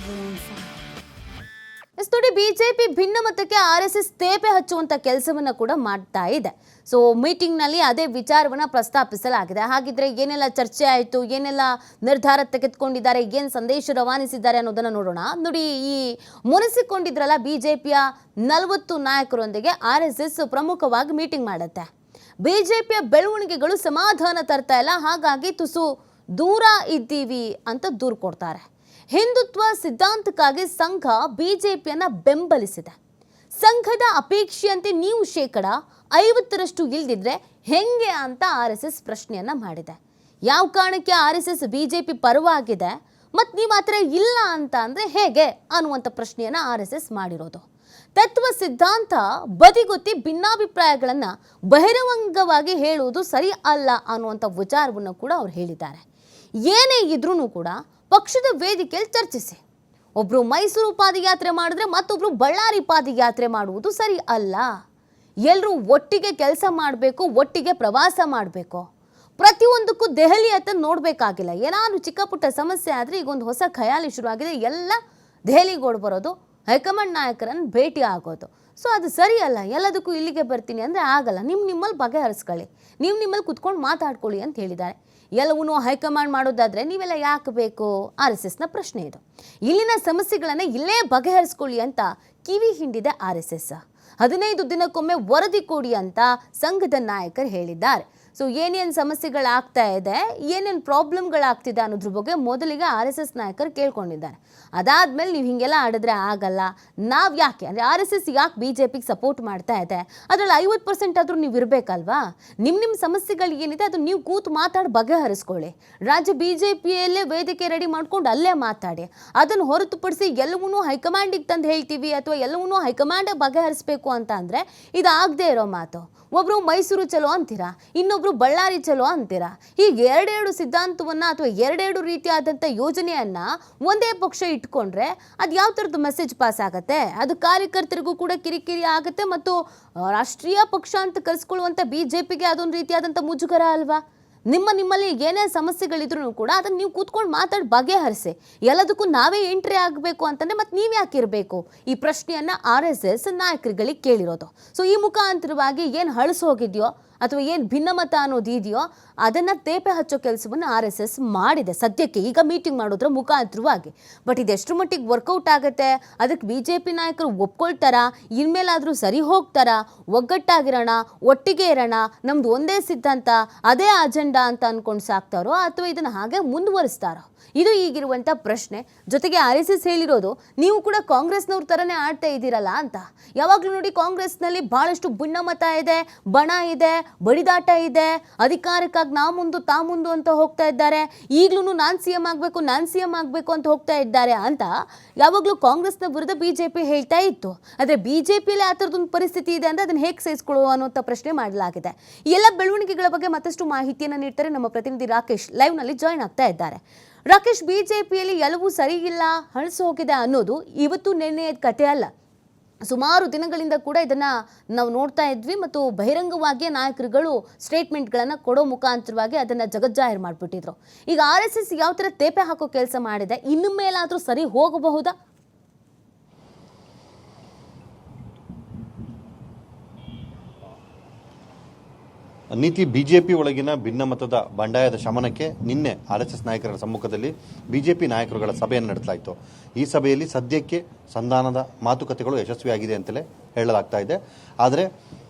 everyone fine. ನೋಡಿ BJP ಭಿನ್ನಮತಕ್ಕೆ RSS ತೇಪೆ ಹಚ್ಚುವಂತ ಕೆಲಸವನ್ನ ಕೂಡ ಮಾಡ್ತಾ ಇದೆ. ಸೊ ಮೀಟಿಂಗ್ ನಲ್ಲಿ ಅದೇ ವಿಚಾರವನ್ನ ಪ್ರಸ್ತಾಪಿಸಲಾಗಿದೆ. ಹಾಗಿದ್ರೆ ಏನೆಲ್ಲ ಚರ್ಚೆ ಆಯಿತು, ಏನೆಲ್ಲ ನಿರ್ಧಾರ ತೆಗೆದುಕೊಂಡಿದ್ದಾರೆ, ಏನು ಸಂದೇಶ ರವಾನಿಸಿದ್ದಾರೆ ಅನ್ನೋದನ್ನ ನೋಡೋಣ. ನೋಡಿ, ಈ ಮುನಿಸಿಕೊಂಡಿದ್ರಲ್ಲ ಬಿಜೆಪಿಯ 40 ನಾಯಕರೊಂದಿಗೆ ಆರ್ಎಸ್ಎಸ್ ಪ್ರಮುಖವಾಗಿ ಮೀಟಿಂಗ್ ಮಾಡುತ್ತೆ. ಬಿಜೆಪಿಯ ಬೆಳವಣಿಗೆಗಳು ಸಮಾಧಾನ ತರ್ತಾ ಇಲ್ಲ, ಹಾಗಾಗಿ ತುಸು ದೂರ ಇದ್ದೀವಿ ಅಂತ ದೂರು ಕೊಡ್ತಾರೆ. ಹಿಂದುತ್ವ ಸಿದ್ಧಾಂತಕ್ಕಾಗಿ ಸಂಘ ಬಿಜೆಪಿಯನ್ನ ಬೆಂಬಲಿಸಿದೆ. ಸಂಘದ ಅಪೇಕ್ಷೆಯಂತೆ ನೀವು 50% ಇಲ್ದಿದ್ರೆ ಹೆಂಗೆ ಅಂತ ಆರ್ಎಸ್ಎಸ್ ಪ್ರಶ್ನೆಯನ್ನ ಮಾಡಿದೆ. ಯಾವ ಕಾರಣಕ್ಕೆ ಆರ್ಎಸ್ಎಸ್ ಬಿಜೆಪಿ ಪರವಾಗಿದೆ ಮತ್ತು ನೀವು ಮಾತ್ರ ಇಲ್ಲ ಅಂತ ಅಂದ್ರೆ ಹೇಗೆ ಅನ್ನುವಂಥ ಪ್ರಶ್ನೆಯನ್ನ ಆರ್ಎಸ್ಎಸ್ ಮಾಡಿರೋದು. ತತ್ವ ಸಿದ್ಧಾಂತ ಬದಿಗೊತ್ತಿ ಭಿನ್ನಾಭಿಪ್ರಾಯಗಳನ್ನ ಬಹಿರಂಗವಾಗಿ ಹೇಳುವುದು ಸರಿ ಅಲ್ಲ ಅನ್ನುವಂಥ ವಿಚಾರವನ್ನು ಕೂಡ ಅವ್ರು ಹೇಳಿದ್ದಾರೆ. ಏನೇ ಇದ್ರೂ ಕೂಡ ಪಕ್ಷದ ವೇದಿಕೆಯಲ್ಲಿ ಚರ್ಚಿಸಿ. ಒಬ್ರು ಮೈಸೂರು ಪಾದಯಾತ್ರೆ ಮಾಡಿದ್ರೆ ಮತ್ತೊಬ್ರು ಬಳ್ಳಾರಿ ಪಾದಯಾತ್ರೆ ಮಾಡುವುದು ಸರಿ ಅಲ್ಲ. ಎಲ್ಲರೂ ಒಟ್ಟಿಗೆ ಕೆಲಸ ಮಾಡಬೇಕು, ಒಟ್ಟಿಗೆ ಪ್ರವಾಸ ಮಾಡಬೇಕು. ಪ್ರತಿಯೊಂದಕ್ಕೂ ದೆಹಲಿ ಹತ್ತ ನೋಡಬೇಕಾಗಿಲ್ಲ. ಏನಾದ್ರು ಚಿಕ್ಕ ಪುಟ್ಟ ಸಮಸ್ಯೆ ಆದರೆ ಈಗ ಒಂದು ಹೊಸ ಖಯಾಲಿ ಶುರುವಾಗಿದೆ, ಎಲ್ಲ ದೆಹಲಿಗೆ ಓಡ್ ಬರೋದು, ಹೈಕಮಾಂಡ್ ನಾಯಕರನ್ನು ಭೇಟಿ ಆಗೋದು. ಸೊ ಅದು ಸರಿ ಅಲ್ಲ. ಎಲ್ಲದಕ್ಕೂ ಇಲ್ಲಿಗೆ ಬರ್ತೀನಿ ಅಂದರೆ ಆಗಲ್ಲ. ನಿಮ್ಮಲ್ಲಿ ಬಗೆಹರಿಸ್ಕೊಳ್ಳಿ, ನಿಮ್ಮಲ್ಲಿ ಕುತ್ಕೊಂಡು ಮಾತಾಡ್ಕೊಳ್ಳಿ ಅಂತ ಹೇಳಿದ್ದಾರೆ. ಎಲ್ಲವನ್ನೂ ಹೈಕಮಾಂಡ್ ಮಾಡೋದಾದರೆ ನೀವೆಲ್ಲ ಯಾಕೆ ಬೇಕು? ಆರ್ಎಸ್ಎಸ್ನ ಪ್ರಶ್ನೆ ಇದು. ಇಲ್ಲಿನ ಸಮಸ್ಯೆಗಳನ್ನು ಇಲ್ಲೇ ಬಗೆಹರಿಸ್ಕೊಳ್ಳಿ ಅಂತ ಕಿವಿ ಹಿಂಡಿದೆ ಆರ್ಎಸ್ಎಸ್. 15 ದಿನಕ್ಕೊಮ್ಮೆ ವರದಿ ಕೊಡಿ ಅಂತ ಸಂಘದ ನಾಯಕರು ಹೇಳಿದ್ದಾರೆ. ಸೊ ಏನೇನು ಸಮಸ್ಯೆಗಳಾಗ್ತಾ ಇದೆ, ಏನೇನು ಪ್ರಾಬ್ಲಮ್ಗಳಾಗ್ತಿದೆ ಅನ್ನೋದ್ರ ಬಗ್ಗೆ ಮೊದಲಿಗೆ ಆರ್ಎಸ್ಎಸ್ ನಾಯಕರು ಕೇಳ್ಕೊಂಡಿದ್ದಾರೆ. ಅದಾದ್ಮೇಲೆ ನೀವು ಹಿಂಗೆಲ್ಲ ಆಡಿದ್ರೆ ಆಗಲ್ಲ, ನಾವು ಯಾಕೆ ಅಂದರೆ ಆರ್ಎಸ್ಎಸ್ ಯಾಕೆ ಬಿಜೆಪಿಗೆ ಸಪೋರ್ಟ್ ಮಾಡ್ತಾ ಇದೆ, ಅದರಲ್ಲಿ 50% ಆದರೂ ನೀವು ಇರಬೇಕಲ್ವಾ? ನಿಮ್ಮ ಸಮಸ್ಯೆಗಳು ಏನಿದೆ ಅದು ನೀವು ಕೂತು ಮಾತಾಡಿ ಬಗೆಹರಿಸ್ಕೊಳ್ಳಿ. ರಾಜ್ಯ ಬಿಜೆಪಿಯಲ್ಲೇ ವೇದಿಕೆ ರೆಡಿ ಮಾಡ್ಕೊಂಡು ಅಲ್ಲೇ ಮಾತಾಡಿ. ಅದನ್ನು ಹೊರತುಪಡಿಸಿ ಎಲ್ಲವನ್ನೂ ಹೈಕಮಾಂಡಿಗೆ ತಂದು ಹೇಳ್ತೀವಿ ಅಥವಾ ಎಲ್ಲವನ್ನೂ ಹೈಕಮಾಂಡೇ ಬಗೆಹರಿಸಬೇಕು ಅಂತ ಅಂದರೆ ಇದು ಆಗದೆ ಇರೋ ಮಾತು. ಒಬ್ಬರು ಮೈಸೂರು ಚಲೋ ಅಂತೀರಾ, ಇನ್ನೊಬ್ರು ಬಳ್ಳಾರಿ ಚಲೋ ಅಂತೀರಾ. ಹೀಗೆ ಎರಡೆರಡು ಸಿದ್ಧಾಂತವನ್ನು ಅಥವಾ ಎರಡೆರಡು ರೀತಿಯಾದಂಥ ಯೋಜನೆಯನ್ನು ಒಂದೇ ಪಕ್ಷ ಇಟ್ಕೊಂಡ್ರೆ ಅದು ಯಾವ ಥರದ್ದು ಮೆಸೇಜ್ ಪಾಸ್ ಆಗುತ್ತೆ? ಅದು ಕಾರ್ಯಕರ್ತರಿಗೂ ಕೂಡ ಕಿರಿಕಿರಿ ಆಗುತ್ತೆ ಮತ್ತು ರಾಷ್ಟ್ರೀಯ ಪಕ್ಷ ಅಂತ ಕರೆಸ್ಕೊಳ್ಳುವಂಥ ಬಿಜೆಪಿಗೆ ಅದೊಂದು ರೀತಿಯಾದಂಥ ಮುಜುಗರ ಅಲ್ವಾ? ನಿಮ್ಮಲ್ಲಿ ಏನೇ ಸಮಸ್ಯೆಗಳಿದ್ರೂ ಕೂಡ ಅದನ್ನು ನೀವು ಕೂತ್ಕೊಂಡು ಮಾತಾಡಿ ಬಗೆಹರಿಸಿ. ಎಲ್ಲದಕ್ಕೂ ನಾವೇ ಎಂಟ್ರಿ ಆಗಬೇಕು ಅಂತಂದರೆ ಮತ್ತೆ ನೀವು ಯಾಕೆ ಇರಬೇಕು? ಈ ಪ್ರಶ್ನೆಯನ್ನು ಆರ್ಎಸ್ಎಸ್ ನಾಯಕರುಗಳಿಗೆ ಕೇಳಿರೋದು. ಸೊ ಈ ಮುಖಾಂತರವಾಗಿ ಏನು ಹಳಸು ಹೋಗಿದೆಯೋ ಅಥವಾ ಏನು ಭಿನ್ನಮತ ಅನ್ನೋದು ಇದೆಯೋ ಅದನ್ನು ತೇಪೆ ಹಚ್ಚೋ ಕೆಲಸವನ್ನು ಆರ್ಎಸ್ಎಸ್ ಮಾಡಿದೆ ಸದ್ಯಕ್ಕೆ, ಈಗ ಮೀಟಿಂಗ್ ಮಾಡೋದ್ರ ಮುಖಾಂತರವಾಗಿ. ಬಟ್ ಇದೆಷ್ಟು ಮಟ್ಟಿಗೆ ವರ್ಕೌಟ್ ಆಗುತ್ತೆ, ಅದಕ್ಕೆ ಬಿಜೆಪಿ ನಾಯಕರು ಒಪ್ಕೊಳ್ತಾರಾ, ಇನ್ಮೇಲಾದರೂ ಸರಿ ಹೋಗ್ತಾರಾ, ಒಗ್ಗಟ್ಟಾಗಿರೋಣ, ಒಟ್ಟಿಗೆ ಇರೋಣ, ನಮ್ದು ಒಂದೇ ಸಿದ್ಧಾಂತ, ಅದೇ ಅಜೆಂಡಾ ಅಂತ ಅಂದ್ಕೊಂಡು ಸಾಕ್ತಾರೋ ಅಥವಾ ಇದನ್ನು ಹಾಗೆ ಮುಂದುವರಿಸ್ತಾರೋ? ಇದು ಈಗಿರುವಂಥ ಪ್ರಶ್ನೆ. ಜೊತೆಗೆ ಆರ್ಎಸ್ಎಸ್ ಹೇಳಿರೋದು ನೀವು ಕೂಡ ಕಾಂಗ್ರೆಸ್ನವ್ರ ಥರನೇ ಆಡ್ತಾ ಇದ್ದೀರಲ್ಲ ಅಂತ. ಯಾವಾಗಲೂ ನೋಡಿ ಕಾಂಗ್ರೆಸ್ನಲ್ಲಿ ಭಾಳಷ್ಟು ಭಿನ್ನಮತ ಇದೆ, ಬಣ ಇದೆ, ಬಡಿದಾಟ ಇದೆ, ಅಧಿಕಾರಕ್ಕಾಗಿ ನಾ ಮುಂದು ತಾ ಮುಂದು ಅಂತ ಹೋಗ್ತಾ ಇದ್ದಾರೆ. ಈಗಲೂ ನಾನು CM ಆಗಬೇಕು ಅಂತ ಹೋಗ್ತಾ ಇದ್ದಾರೆ ಅಂತ ಯಾವಾಗಲೂ ಕಾಂಗ್ರೆಸ್ನ ವಿರುದ್ಧ ಬಿಜೆಪಿ ಹೇಳ್ತಾ ಇತ್ತು. ಆದರೆ ಬಿಜೆಪಿಯಲ್ಲಿ ಆ ಥರದೊಂದು ಪರಿಸ್ಥಿತಿ ಇದೆ ಅಂದರೆ ಅದನ್ನು ಹೇಗೆ ಸಹಿಸ್ಕೊಳ್ಳುವ ಅನ್ನೋಂಥ ಪ್ರಶ್ನೆ ಮಾಡಲಾಗಿದೆ. ಈ ಎಲ್ಲ ಬೆಳವಣಿಗೆಗಳ ಬಗ್ಗೆ ಮತ್ತಷ್ಟು ಮಾಹಿತಿಯನ್ನು ನೀಡ್ತಾರೆ ನಮ್ಮ ಪ್ರತಿನಿಧಿ ರಾಕೇಶ್. ಲೈವ್ನಲ್ಲಿ ಜಾಯ್ನ್ ಆಗ್ತಾ ಇದ್ದಾರೆ. ರಾಕೇಶ್, ಬಿಜೆಪಿಯಲ್ಲಿ ಎಲ್ಲವೂ ಸರಿ ಇಲ್ಲ, ಹಳಸು ಹೋಗಿದೆ ಅನ್ನೋದು ಇವತ್ತು ನಿನ್ನೆಯ ಕಥೆ ಅಲ್ಲ. ಸುಮಾರು ದಿನಗಳಿಂದ ಕೂಡ ಇದನ್ನು ನಾವು ನೋಡ್ತಾ ಇದ್ವಿ ಮತ್ತು ಬಹಿರಂಗವಾಗಿ ನಾಯಕರುಗಳು ಸ್ಟೇಟ್ಮೆಂಟ್ಗಳನ್ನು ಕೊಡೋ ಮುಖಾಂತರವಾಗಿ ಅದನ್ನು ಜಗಜ್ಜಾಹಿರ್ ಮಾಡಿಬಿಟ್ಟಿದ್ರು. ಈಗ ಆರ್ಎಸ್ಎಸ್ ಯಾವ ಥರ ತೇಪೆ ಹಾಕೋ ಕೆಲಸ ಮಾಡಿದೆ, ಇನ್ನು ಮೇಲಾದರೂ ಸರಿ ಹೋಗಬಹುದಾ? ನೀತಿ ಬಿಜೆಪಿ ಒಳಗಿನ ಭಿನ್ನಮತದ ಬಂಡಾಯದ ಶಮನಕ್ಕೆ ನಿನ್ನೆ ಆರ್ಎಸ್ಎಸ್ ನಾಯಕರ ಸಮ್ಮುಖದಲ್ಲಿ ಬಿಜೆಪಿ ನಾಯಕರುಗಳ ಸಭೆಯನ್ನು ನಡೆಸಲಾಯಿತು. ಈ ಸಭೆಯಲ್ಲಿ ಸದ್ಯಕ್ಕೆ ಸಂಧಾನದ ಮಾತುಕತೆಗಳು ಯಶಸ್ವಿಯಾಗಿದೆ ಅಂತಲೇ ಹೇಳಲಾಗ್ತಾ ಇದೆ. ಆದರೆ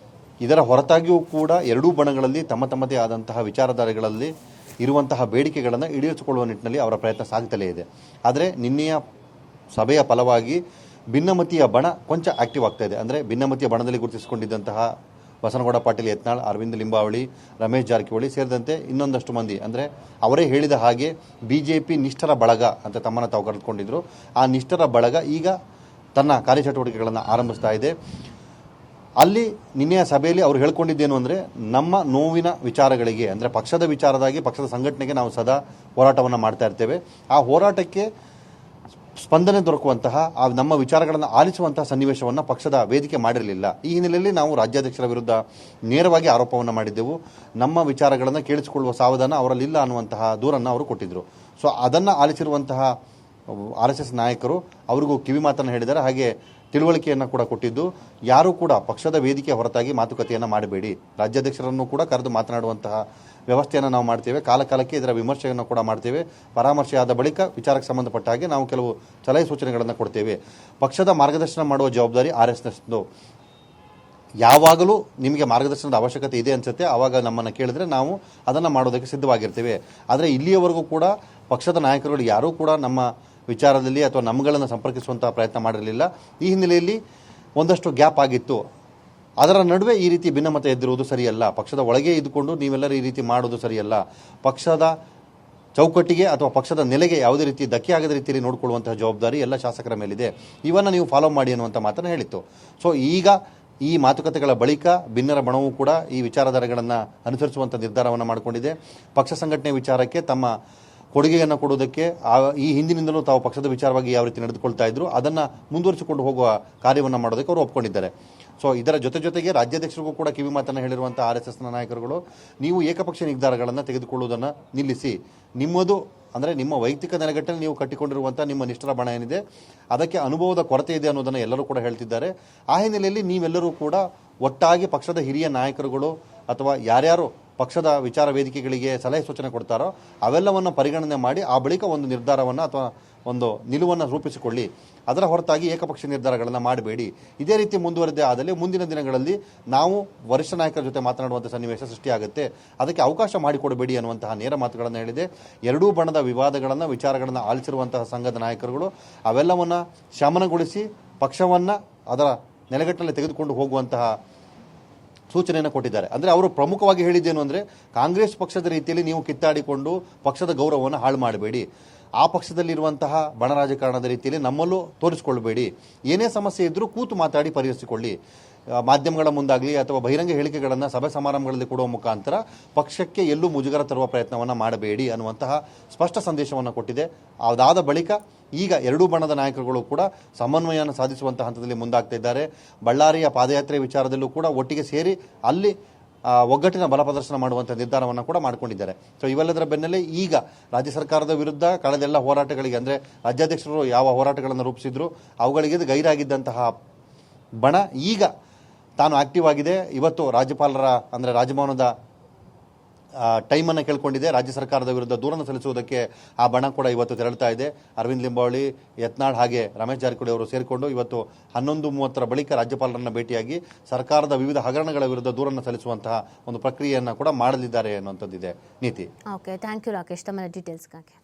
ಇದರ ಹೊರತಾಗಿಯೂ ಕೂಡ ಎರಡೂ ಬಣಗಳಲ್ಲಿ ತಮ್ಮದೇ ಆದಂತಹ ವಿಚಾರಧಾರೆಗಳಲ್ಲಿ ಇರುವಂತಹ ಬೇಡಿಕೆಗಳನ್ನು ಈಡೇರಿಸಿಕೊಳ್ಳುವ ನಿಟ್ಟಿನಲ್ಲಿ ಅವರ ಪ್ರಯತ್ನ ಸಾಗುತ್ತಲೇ ಇದೆ. ಆದರೆ ನಿನ್ನೆಯ ಸಭೆಯ ಫಲವಾಗಿ ಭಿನ್ನಮತೀಯ ಬಣ ಕೊಂಚ ಆಕ್ಟಿವ್ ಆಗ್ತಾ ಇದೆ. ಅಂದರೆ ಭಿನ್ನಮತೀಯ ಬಣದಲ್ಲಿ ಗುರುತಿಸಿಕೊಂಡಿದ್ದಂತಹ ಬಸನಗೌಡ ಪಾಟೀಲ್ ಯತ್ನಾಳ್, ಅರವಿಂದ್ ಲಿಂಬಾವಳಿ, ರಮೇಶ್ ಜಾರಕಿಹೊಳಿ ಸೇರಿದಂತೆ ಇನ್ನೊಂದಷ್ಟು ಮಂದಿ, ಅಂದರೆ ಅವರೇ ಹೇಳಿದ ಹಾಗೆ ಬಿಜೆಪಿ ನಿಷ್ಠರ ಬಳಗ ಅಂತ ತಮ್ಮನ್ನು ತಾವು ಕರೆದುಕೊಂಡಿದ್ರು. ಆ ನಿಷ್ಠರ ಬಳಗ ಈಗ ತನ್ನ ಕಾರ್ಯಚಟುವಟಿಕೆಗಳನ್ನು ಆರಂಭಿಸ್ತಾ ಇದೆ. ಅಲ್ಲಿ ನಿನ್ನೆಯ ಸಭೆಯಲ್ಲಿ ಅವರು ಹೇಳ್ಕೊಂಡಿದ್ದೇನು ಅಂದರೆ, ನಮ್ಮ ನೋವಿನ ವಿಚಾರಗಳಿಗೆ, ಅಂದರೆ ಪಕ್ಷದ ವಿಚಾರದಾಗಿ ಪಕ್ಷದ ಸಂಘಟನೆಗೆ ನಾವು ಸದಾ ಹೋರಾಟವನ್ನು ಮಾಡ್ತಾ ಇರ್ತೇವೆ. ಆ ಹೋರಾಟಕ್ಕೆ ಸ್ಪಂದನೆ ದೊರಕುವಂತಹ ನಮ್ಮ ವಿಚಾರಗಳನ್ನು ಆಲಿಸುವಂತಹ ಸನ್ನಿವೇಶವನ್ನು ಪಕ್ಷದ ವೇದಿಕೆ ಮಾಡಿರಲಿಲ್ಲ. ಈ ಹಿನ್ನೆಲೆಯಲ್ಲಿ ನಾವು ರಾಜ್ಯಾಧ್ಯಕ್ಷರ ವಿರುದ್ಧ ನೇರವಾಗಿ ಆರೋಪವನ್ನು ಮಾಡಿದ್ದೆವು. ನಮ್ಮ ವಿಚಾರಗಳನ್ನು ಕೇಳಿಸಿಕೊಳ್ಳುವ ಸಾವಧಾನ ಅವರಲ್ಲಿಲ್ಲ ಅನ್ನುವಂತಹ ದೂರನ್ನು ಅವರು ಕೊಟ್ಟಿದ್ದರು. ಸೊ ಅದನ್ನು ಆಲಿಸಿರುವಂತಹ RSS ನಾಯಕರು ಅವ್ರಿಗೂ ಕಿವಿ ಮಾತನ್ನು ಹೇಳಿದ್ದಾರೆ. ಹಾಗೆ ತಿಳುವಳಿಕೆಯನ್ನು ಕೂಡ ಕೊಟ್ಟಿದ್ದು, ಯಾರೂ ಕೂಡ ಪಕ್ಷದ ವೇದಿಕೆ ಹೊರತಾಗಿ ಮಾತುಕತೆಯನ್ನು ಮಾಡಬೇಡಿ, ರಾಜ್ಯಾಧ್ಯಕ್ಷರನ್ನು ಕೂಡ ಕರೆದು ಮಾತನಾಡುವಂತಹ ವ್ಯವಸ್ಥೆಯನ್ನು ನಾವು ಮಾಡ್ತೇವೆ, ಕಾಲಕಾಲಕ್ಕೆ ಇದರ ವಿಮರ್ಶೆಯನ್ನು ಕೂಡ ಮಾಡ್ತೇವೆ, ಪರಾಮರ್ಶೆ ಆದ ಬಳಿಕ ವಿಚಾರಕ್ಕೆ ಸಂಬಂಧಪಟ್ಟ ಹಾಗೆ ನಾವು ಕೆಲವು ಸಲಹೆ ಸೂಚನೆಗಳನ್ನು ಕೊಡ್ತೇವೆ. ಪಕ್ಷದ ಮಾರ್ಗದರ್ಶನ ಮಾಡುವ ಜವಾಬ್ದಾರಿ RSSದು. ಯಾವಾಗಲೂ ನಿಮಗೆ ಮಾರ್ಗದರ್ಶನದ ಅವಶ್ಯಕತೆ ಇದೆ ಅನ್ಸುತ್ತೆ, ಆವಾಗ ನಮ್ಮನ್ನು ಕೇಳಿದ್ರೆ ನಾವು ಅದನ್ನು ಮಾಡೋದಕ್ಕೆ ಸಿದ್ಧವಾಗಿರ್ತೇವೆ. ಆದರೆ ಇಲ್ಲಿಯವರೆಗೂ ಕೂಡ ಪಕ್ಷದ ನಾಯಕರುಗಳು ಯಾರೂ ಕೂಡ ನಮ್ಮ ವಿಚಾರದಲ್ಲಿ ಅಥವಾ ನಮ್ಮಗಳನ್ನು ಸಂಪರ್ಕಿಸುವಂತಹ ಪ್ರಯತ್ನ ಮಾಡಿರಲಿಲ್ಲ. ಈ ಹಿನ್ನೆಲೆಯಲ್ಲಿ ಒಂದಷ್ಟು ಗ್ಯಾಪ್ ಆಗಿತ್ತು. ಅದರ ನಡುವೆ ಈ ರೀತಿ ಭಿನ್ನಮತ ಎದ್ದಿರುವುದು ಸರಿಯಲ್ಲ. ಪಕ್ಷದ ಒಳಗೆ ಇದ್ದುಕೊಂಡು ನೀವೆಲ್ಲರೂ ಈ ರೀತಿ ಮಾಡೋದು ಸರಿಯಲ್ಲ. ಪಕ್ಷದ ಚೌಕಟ್ಟಿಗೆ ಅಥವಾ ಪಕ್ಷದ ನೆಲೆಗೆ ಯಾವುದೇ ರೀತಿ ಧಕ್ಕೆ ಆಗದ ರೀತಿಯಲ್ಲಿ ನೋಡಿಕೊಳ್ಳುವಂತಹ ಜವಾಬ್ದಾರಿ ಎಲ್ಲ ಶಾಸಕರ ಮೇಲಿದೆ. ಇವನ್ನು ನೀವು ಫಾಲೋ ಮಾಡಿ ಅನ್ನುವಂಥ ಮಾತನ್ನು ಹೇಳಿತ್ತು. ಸೊ ಈಗ ಈ ಮಾತುಕತೆಗಳ ಬಳಿಕ ಭಿನ್ನರ ಬಣವೂ ಕೂಡ ಈ ವಿಚಾರಧಾರೆಗಳನ್ನು ಅನುಸರಿಸುವಂಥ ನಿರ್ಧಾರವನ್ನು ಮಾಡಿಕೊಂಡಿದೆ. ಪಕ್ಷ ಸಂಘಟನೆ ವಿಚಾರಕ್ಕೆ ತಮ್ಮ ಕೊಡುಗೆಯನ್ನು ಕೊಡುವುದಕ್ಕೆ ಈ ಹಿಂದಿನಿಂದಲೂ ತಾವು ಪಕ್ಷದ ವಿಚಾರವಾಗಿ ಯಾವ ರೀತಿ ನಡೆದುಕೊಳ್ತಾ ಇದ್ರು ಅದನ್ನು ಮುಂದುವರಿಸಿಕೊಂಡು ಹೋಗುವ ಕಾರ್ಯವನ್ನು ಮಾಡೋದಕ್ಕೆ ಅವರು ಒಪ್ಕೊಂಡಿದ್ದಾರೆ. ಸೊ ಇದರ ಜೊತೆಗೆ ರಾಜ್ಯಾಧ್ಯಕ್ಷರಿಗೂ ಕೂಡ ಕಿವಿ ಮಾತನ್ನು ಹೇಳಿರುವಂಥ RSSನ ನಾಯಕರುಗಳು, ನೀವು ಏಕಪಕ್ಷ ನಿರ್ಧಾರಗಳನ್ನು ತೆಗೆದುಕೊಳ್ಳುವುದನ್ನು ನಿಲ್ಲಿಸಿ, ನಿಮ್ಮದು ಅಂದರೆ ನಿಮ್ಮ ವೈಯಕ್ತಿಕ ನೆಲೆಗಟ್ಟಲ್ಲಿ ನೀವು ಕಟ್ಟಿಕೊಂಡಿರುವಂಥ ನಿಮ್ಮ ನಿಷ್ಠರ ಬಣ ಏನಿದೆ ಅದಕ್ಕೆ ಅನುಭವದ ಕೊರತೆ ಇದೆ ಅನ್ನೋದನ್ನು ಎಲ್ಲರೂ ಕೂಡ ಹೇಳ್ತಿದ್ದಾರೆ. ಆ ಹಿನ್ನೆಲೆಯಲ್ಲಿ ನೀವೆಲ್ಲರೂ ಕೂಡ ಒಟ್ಟಾಗಿ ಪಕ್ಷದ ಹಿರಿಯ ನಾಯಕರುಗಳು ಅಥವಾ ಯಾರ್ಯಾರು ಪಕ್ಷದ ವಿಚಾರ ವೇದಿಕೆಗಳಿಗೆ ಸಲಹೆ ಸೂಚನೆ ಕೊಡ್ತಾರೋ ಅವೆಲ್ಲವನ್ನು ಪರಿಗಣನೆ ಮಾಡಿ ಆ ಬಳಿಕ ಒಂದು ನಿರ್ಧಾರವನ್ನು ಅಥವಾ ಒಂದು ನಿಲುವನ್ನು ರೂಪಿಸಿಕೊಳ್ಳಿ. ಅದರ ಹೊರತಾಗಿ ಏಕಪಕ್ಷ ನಿರ್ಧಾರಗಳನ್ನು ಮಾಡಬೇಡಿ. ಇದೇ ರೀತಿ ಮುಂದುವರೆದೇ ಆದಲ್ಲಿ ಮುಂದಿನ ದಿನಗಳಲ್ಲಿ ನಾವು ವರಿಷ್ಠ ನಾಯಕರ ಜೊತೆ ಮಾತನಾಡುವಂಥ ಸನ್ನಿವೇಶ ಸೃಷ್ಟಿಯಾಗುತ್ತೆ. ಅದಕ್ಕೆ ಅವಕಾಶ ಮಾಡಿಕೊಡಬೇಡಿ ಅನ್ನುವಂತಹ ನೇರ ಮಾತುಗಳನ್ನು ಹೇಳಿದೆ. ಎರಡೂ ಬಣದ ವಿವಾದಗಳನ್ನು ವಿಚಾರಗಳನ್ನು ಆಲಿಸಿರುವಂತಹ ಸಂಘದ ನಾಯಕರುಗಳು ಅವೆಲ್ಲವನ್ನು ಶಮನಗೊಳಿಸಿ ಪಕ್ಷವನ್ನು ಅದರ ನೆಲೆಗಟ್ಟಲ್ಲಿ ತೆಗೆದುಕೊಂಡು ಹೋಗುವಂತಹ ಸೂಚನೆಯನ್ನು ಕೊಟ್ಟಿದ್ದಾರೆ. ಅಂದರೆ ಅವರು ಪ್ರಮುಖವಾಗಿ ಹೇಳಿದ್ದೇನು ಅಂದರೆ, ಕಾಂಗ್ರೆಸ್ ಪಕ್ಷದ ರೀತಿಯಲ್ಲಿ ನೀವು ಕಿತ್ತಾಡಿಕೊಂಡು ಪಕ್ಷದ ಗೌರವವನ್ನು ಹಾಳು ಮಾಡಬೇಡಿ, ಆ ಪಕ್ಷದಲ್ಲಿರುವಂತಹ ಬಣ ರಾಜಕಾರಣದ ರೀತಿಯಲ್ಲಿ ನಮ್ಮಲ್ಲೂ ತೋರಿಸಿಕೊಳ್ಳಬೇಡಿ, ಏನೇ ಸಮಸ್ಯೆ ಇದ್ದರೂ ಕೂತು ಮಾತಾಡಿ ಪರಿಹರಿಸಿಕೊಳ್ಳಿ, ಮಾಧ್ಯಮಗಳ ಮುಂದಾಗಲಿ ಅಥವಾ ಬಹಿರಂಗ ಹೇಳಿಕೆಗಳನ್ನು ಸಭೆ ಸಮಾರಂಭಗಳಲ್ಲಿ ಕೊಡುವ ಮುಖಾಂತರ ಪಕ್ಷಕ್ಕೆ ಎಲ್ಲೂ ಮುಜುಗರ ತರುವ ಪ್ರಯತ್ನವನ್ನು ಮಾಡಬೇಡಿ ಅನ್ನುವಂತಹ ಸ್ಪಷ್ಟ ಸಂದೇಶವನ್ನು ಕೊಟ್ಟಿದೆ. ಅದಾದ ಬಳಿಕ ಈಗ ಎರಡೂ ಬಣದ ನಾಯಕರುಗಳು ಕೂಡ ಸಮನ್ವಯವನ್ನು ಸಾಧಿಸುವಂತಹ ಹಂತದಲ್ಲಿ ಮುಂದಾಗ್ತಾ ಇದ್ದಾರೆ. ಬಳ್ಳಾರಿಯ ಪಾದಯಾತ್ರೆ ವಿಚಾರದಲ್ಲೂ ಕೂಡ ಒಟ್ಟಿಗೆ ಸೇರಿ ಅಲ್ಲಿ ಒಗ್ಗಟ್ಟಿನ ಬಲ ಪ್ರದರ್ಶನ ಮಾಡುವಂಥ ನಿರ್ಧಾರವನ್ನು ಕೂಡ ಮಾಡಿಕೊಂಡಿದ್ದಾರೆ. ಸೊ ಇವೆಲ್ಲದರ ಬೆನ್ನಲ್ಲೇ ಈಗ ರಾಜ್ಯ ಸರ್ಕಾರದ ವಿರುದ್ಧ ಕಳೆದೆಲ್ಲ ಹೋರಾಟಗಳಿಗೆ ಅಂದರೆ ರಾಜ್ಯಾಧ್ಯಕ್ಷರು ಯಾವ ಹೋರಾಟಗಳನ್ನು ರೂಪಿಸಿದ್ರು ಅವುಗಳಿಗೆ ಗೈರಾಗಿದ್ದಂತಹ ಬಣ ಈಗ ತಾನು ಆಕ್ಟಿವ್ ಆಗಿದೆ. ಇವತ್ತು ರಾಜ್ಯಪಾಲರ ಅಂದರೆ ರಾಜಭವನದ ಟೈಮನ್ನು ಕೇಳ್ಕೊಂಡಿದೆ. ರಾಜ್ಯ ಸರ್ಕಾರದ ವಿರುದ್ಧ ದೂರನ್ನು ಸಲ್ಲಿಸುವುದಕ್ಕೆ ಆ ಬಣ ಕೂಡ ಇವತ್ತು ತೆರಳುತ್ತಾ ಇದೆ. ಅರವಿಂದ್ ಲಿಂಬಾವಳಿ, ಯತ್ನಾಳ್ ಹಾಗೆ ರಮೇಶ್ ಜಾರಕಿಹೊಳಿ ಅವರು ಸೇರಿಕೊಂಡು ಇವತ್ತು 11:30 ಬಳಿಕ ರಾಜ್ಯಪಾಲರನ್ನು ಭೇಟಿಯಾಗಿ ಸರ್ಕಾರದ ವಿವಿಧ ಹಗರಣಗಳ ವಿರುದ್ಧ ದೂರನ್ನು ಸಲ್ಲಿಸುವಂತಹ ಒಂದು ಪ್ರಕ್ರಿಯೆಯನ್ನು ಕೂಡ ಮಾಡಲಿದ್ದಾರೆ ಅನ್ನುವಂಥದ್ದಿದೆ. ನೀತಿ. ಓಕೆ, ಥ್ಯಾಂಕ್ ಯು ರಾಕೇಶ್ ತಮ್ಮ ಡೀಟೇಲ್ಸ್ಗಾಗಿ.